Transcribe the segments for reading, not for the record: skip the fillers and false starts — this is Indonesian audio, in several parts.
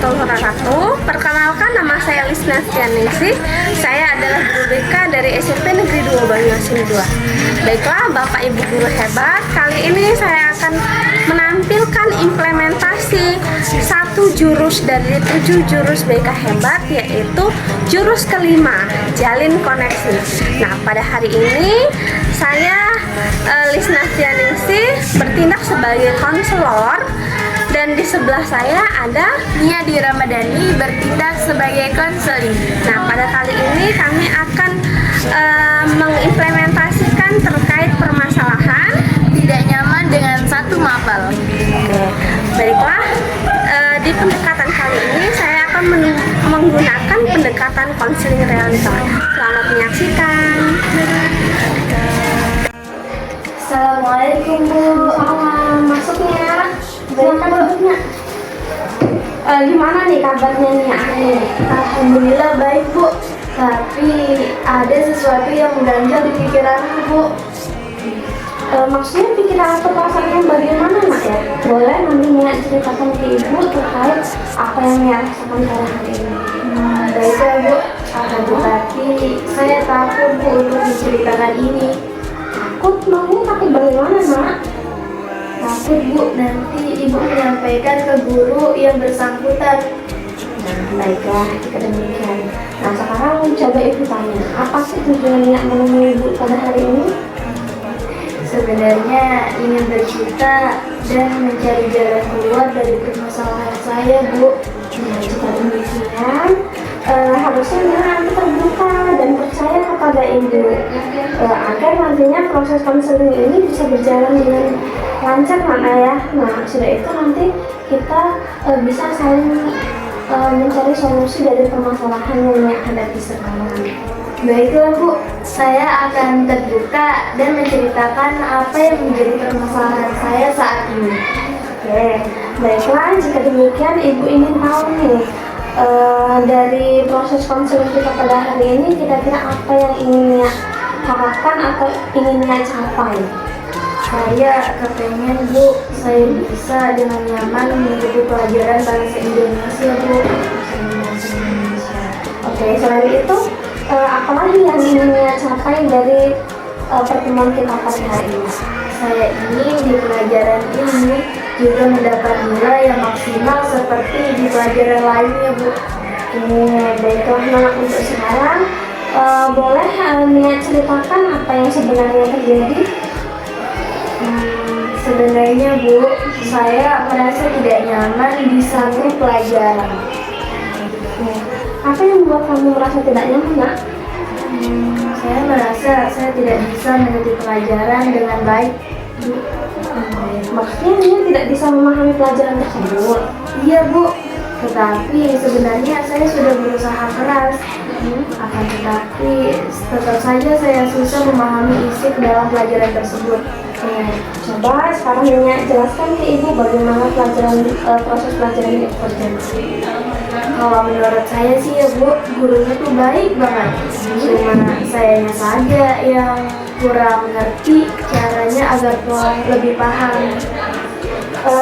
warahmatullahi wabarakatuh. Perkenalkan, nama saya Lisna Stianingsih. Saya adalah guru BK dari SMP Negeri 2 Banyuasin 2. Baiklah Bapak Ibu guru hebat, kali ini saya akan menampilkan implementasi satu jurus dari 7 jurus BK hebat, yaitu jurus kelima, jalin koneksi. Nah, pada hari ini saya Lisna Stianingsih bertindak sebagai konselor. Dan di sebelah saya ada Nia Dwi Ramadhani bertindak sebagai konseling. Nah, pada kali ini kami akan mengimplementasikan terkait permasalahan Tidak nyaman dengan satu mapel. Baiklah, di pendekatan kali ini saya akan menggunakan pendekatan konseling realita. Selamat menyaksikan. Assalamualaikum Bu. Masuknya. Gimana nih kabarnya nih? Alhamdulillah baik Bu. Tapi ada sesuatu yang mengganjal di pikiranku Bu. Maksudnya pikiran atau perasaan yang bagaimana nak ya? Boleh nanti Nia ceritakan ke ibu terkait apa yang Nia rasakan pada hari ini. Baiklah Bu. Akan tetapi saya takut Bu untuk menceritakan ini. Takut mau tapi bagaimana nak? Takut Bu, nanti Ibu menyampaikan ke guru yang bersangkutan. Baiklah, jika demikian. Nah, sekarang coba ibu tanya, apa sih tujuan Nia menemui ibu pada hari ini? Sebenarnya ingin bercerita dan mencari jalan keluar dari permasalahan saya Bu. Nah, jika demikian, harusnya Nia nanti terbuka dan percaya kepada ibu agar nantinya proses konseling ini bisa berjalan dengan lancar mana ya. Nah, sudah itu nanti kita bisa saling mencari solusi dari permasalahan yang Nia hadapi sekarang. Baiklah Bu, saya akan terbuka dan menceritakan apa yang menjadi permasalahan saya saat ini. Oke, baiklah, jika demikian ibu ingin tahu nih dari proses konseling kita pada hari ini kira-kira apa yang ingin Nia harapkan atau ingin Nia capai? Saya kepengen Bu, saya bisa dengan nyaman mengikuti pelajaran bahasa Indonesia Bu. Oke, selain itu apalagi yang ingin Nia capai dari pertemuan kita pada hari ini? Saya ingin di pelajaran ini juga mendapat nilai yang maksimal seperti di pelajaran lainnya Bu. Baiklah, nah untuk sekarang boleh Nia ceritakan apa yang sebenarnya terjadi? Sebenarnya Bu, saya merasa tidak nyaman di satu pelajaran. Apa yang membuat kamu merasa tidak nyaman, nak? Saya merasa saya tidak bisa mengikuti pelajaran dengan baik Bu. Maksudnya Nia tidak bisa memahami pelajaran tersebut? Iya Bu, tetapi sebenarnya saya sudah berusaha keras. Akan tetapi tetap saja saya susah memahami isi dalam pelajaran tersebut. Coba sekarang Nia jelaskan ke ibu bagaimana proses pelajaran itu terjadi. Kalau menurut saya sih ya Bu, gurunya tuh baik banget. Cuma sayanya saja yang kurang ngerti caranya agar lebih paham.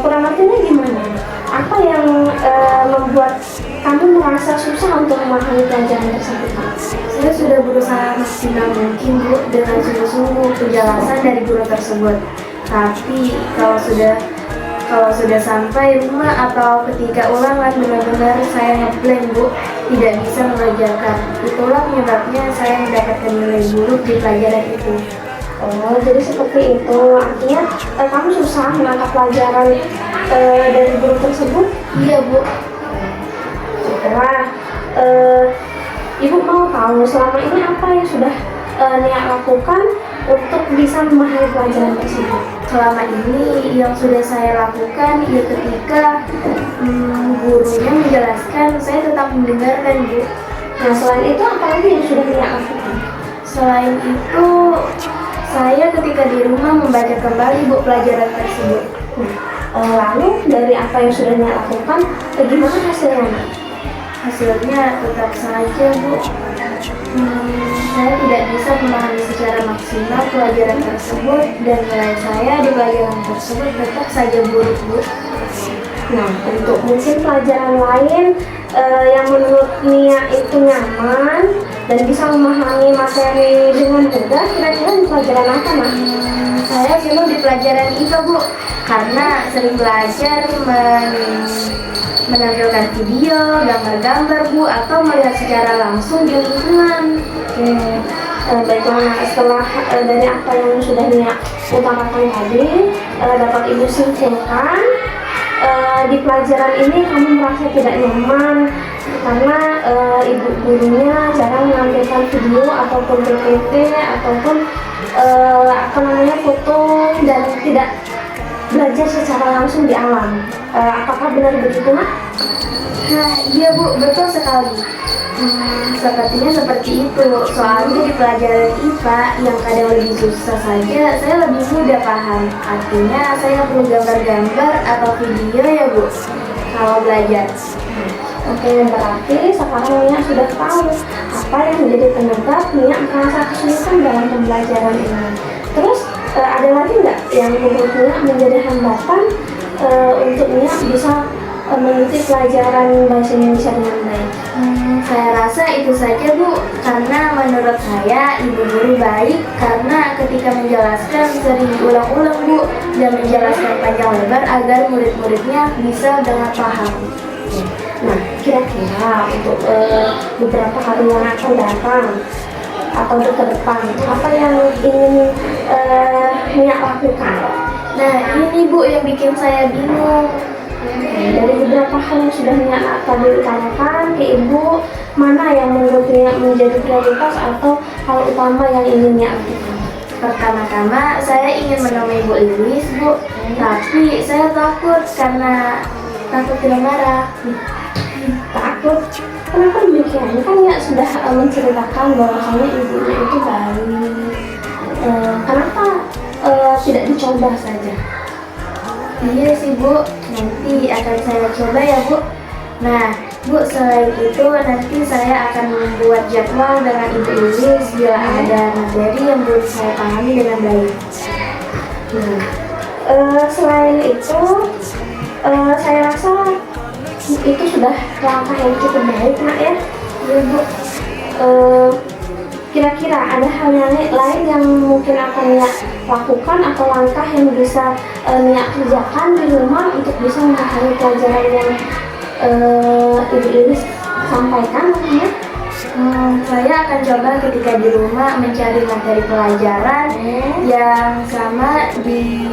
Kurang ngertinya gimana? Apa yang membuat kamu merasa susah untuk memahami pelajaran tersebut? Saya sudah berusaha maksimal mungkin Bu dengan sungguh-sungguh penjelasan dari guru tersebut. Tapi kalau sudah sampai rumah atau ketika ulangan benar-benar saya ngeblank Bu, tidak bisa mengajarkan. Itulah penyebabnya saya mendapatkan nilai buruk di pelajaran itu. Oh, jadi seperti itu. Artinya kamu susah menangkap pelajaran dari guru tersebut? Iya Bu. Setelah ibu mau tahu selama ini apa yang sudah Nia lakukan untuk bisa memahami pelajaran tersebut? Selama ini yang sudah saya lakukan ya ketika gurunya menjelaskan, saya tetap mendengarkan Bu. Nah, selain itu apa lagi yang sudah Nia lakukan? Selain itu, saya ketika di rumah membaca kembali Bu pelajaran tersebut. Lalu dari apa yang sudah Nia lakukan, bagaimana hasilnya? Hasilnya tetap saja Bu, saya tidak bisa memahami secara maksimal pelajaran tersebut dan nilai saya di pelajaran tersebut tetap saja buruk Bu. Nah, untuk mungkin pelajaran lain yang menurut Nia itu nyaman dan bisa memahami materi dengan mudah, kira-kira di pelajaran apa, Mak? Saya senang di pelajaran IPA, Bu, karena sering belajar menampilkan video, gambar-gambar, Bu, atau melihat secara langsung di lingkungan. Oke, baiklah. Nah, setelah dari apa yang sudah Nia utarakan tadi, dapat Ibu simpulkan di pelajaran ini kamu merasa tidak nyaman karena ibu gurunya jarang menampilkan video ataupun PPT ataupun foto dan tidak belajar secara langsung di alam. Apakah benar begitu, Mak? Nah, iya, Bu, betul sekali. Sepertinya seperti itu. Soalnya di pelajaran IPA yang kadang lebih susah saja, saya lebih mudah paham. Artinya saya perlu gambar-gambar atau video ya, Bu, kalau belajar. Oke, berarti sekarang Nia sudah tahu apa yang menjadi penyebab Nia merasa kesulitan dalam pembelajaran ini. Terus ada lagi nggak yang menurut Nia menjadi hambatan untuk Nia bisa mengikuti pelajaran bahasa Indonesia dengan baik? Saya rasa itu saja, Bu, karena menurut saya ibu guru baik karena ketika menjelaskan sering diulang-ulang, Bu, dan menjelaskan panjang lebar agar murid-muridnya bisa dengan paham. Nah, kira-kira untuk beberapa hari yang akan datang atau ke depan, apa yang ingin Nia lakukan? Nah, ini, Bu, yang bikin saya bingung. Dari beberapa hal yang sudah Nia tadi utarakan ke Ibu, mana yang menurut Nia menjadi prioritas atau hal utama yang ingin Nia lakukan? Pertama-tama saya ingin menemui Bu Lilis, Bu, tapi saya takut karena takut kena marah. Takut? Kenapa demikian? Kan Nia sudah menceritakan bahwasanya ibunya itu baik. Kenapa tidak dicoba saja? Iya sih, Bu, nanti akan saya coba ya, Bu. Nah, Bu, selain itu nanti saya akan membuat jadwal dengan Ibu Lilis bila ada materi yang belum saya pahami dengan baik. Selain itu, saya rasa itu sudah langkah yang cukup baik, Nak, ya. Iya, Bu. Kira-kira ada hal yang lain yang mungkin akan Nia lakukan atau langkah yang bisa Nia kerjakan di rumah untuk bisa memahami pelajaran yang Ibu Lilis sampaikan nantinya? Saya akan coba ketika di rumah mencari materi pelajaran yang sama di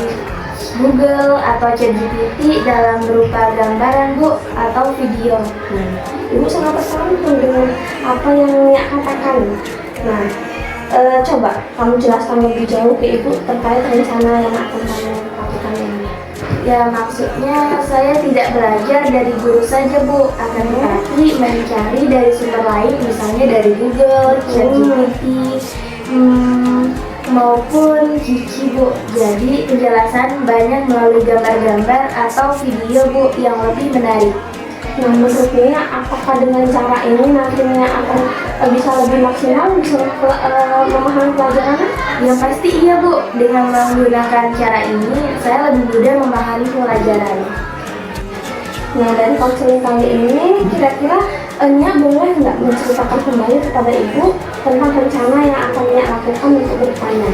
Google atau ChatGPT dalam berupa gambaran, Bu, atau video. Ibu sangat tersanjung dengan apa yang Nia katakan. Nah, coba kamu jelaskan lebih jauh ke Ibu terkait rencana yang akan kamu lakukan ini. Ya, maksudnya saya tidak belajar dari guru saja, Bu, akan tetapi mencari dari sumber lain, misalnya dari Google, ChatGPT, maupun Kiki, Bu. Jadi penjelasan banyak melalui gambar-gambar atau video, Bu, yang lebih menarik. Nah, menurut Nia, apakah dengan cara ini nanti Nia akan bisa lebih maksimal bisa memahami pelajarannya? Yang pasti iya, Bu. Dengan menggunakan cara ini, saya lebih mudah memahami pelajaran. Nah, dari konseling kali ini, kira-kira Nia boleh nggak menceritakan kembali kepada Ibu tentang rencana yang akan Nia lakukan untuk kedepannya?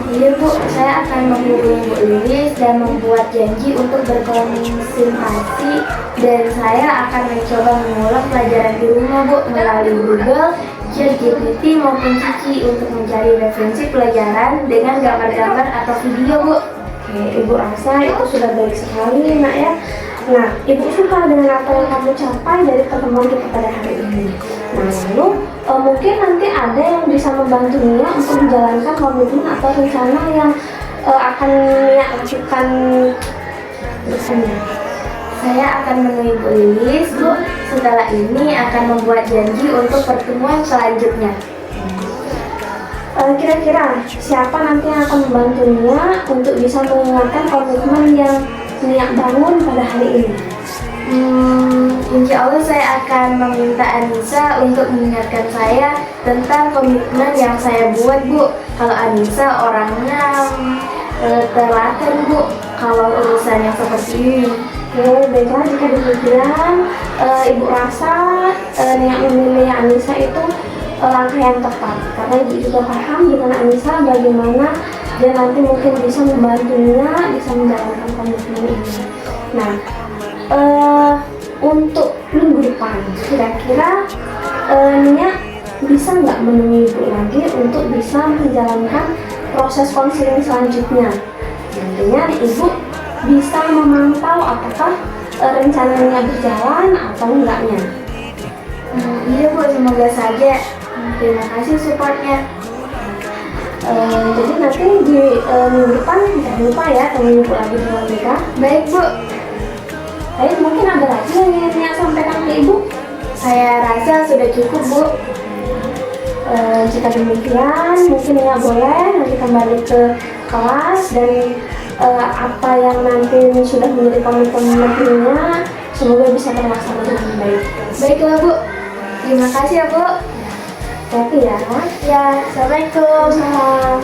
Iya, Bu, saya akan menghubungi Bu Lilis dan membuat janji untuk berkonsultasi, dan saya akan mencoba mengulang pelajaran di rumah, Bu, melalui Google, ChatGPT maupun Kiki untuk mencari referensi pelajaran dengan gambar-gambar atau video, Bu. Oke, Ibu rasa itu sudah baik sekali, Nak, ya. Nah, Ibu suka dengan apa yang kamu capai dari pertemuan kita pada hari ini. Nah, lalu mungkin nanti ada yang bisa membantu Nia untuk menjalankan komitmen atau rencana yang akan Nia lakukan bersama. Saya akan menemui Bu Lilis, Bu. Setelah ini akan membuat janji untuk pertemuan selanjutnya. Kira-kira siapa nanti yang akan membantu Nia untuk bisa mengingatkan komitmen yang Nia bangun pada hari ini? Insya Allah saya akan meminta Anissa untuk mengingatkan saya tentang komitmen yang saya buat, Bu. Kalau Anissa orangnya telaten, Bu, kalau urusan yang seperti ini. Oke, baiklah jika demikian Ibu rasa niat memilih Anissa itu langkah yang tepat karena Ibu juga paham dengan Anissa bagaimana dia nanti mungkin bisa membantunya bisa menjalankan komitmen ini. Nah, untuk minggu depan kira-kira Nia bisa nggak menemui Ibu lagi untuk bisa menjalankan proses konseling selanjutnya. Nantinya Ibu bisa memantau apakah rencananya berjalan atau enggaknya. Iya Bu, semoga saja. Terima kasih supportnya. Jadi nanti di minggu depan jangan lupa ya temuin Ibu lagi dengan mereka. Baik Bu, Baik, mungkin ada lagi yang ingin Nia sampaikan ke Ibu. saya rasa sudah cukup Bu. Jika demikian, mungkin Nia boleh nanti kembali ke kelas dan apa yang nanti sudah menjadi komitmen negerinya semoga bisa terlaksana dengan baik. Baiklah Bu, terima kasih ya Bu. Oke ya. Ya, Assalamualaikum. Salam.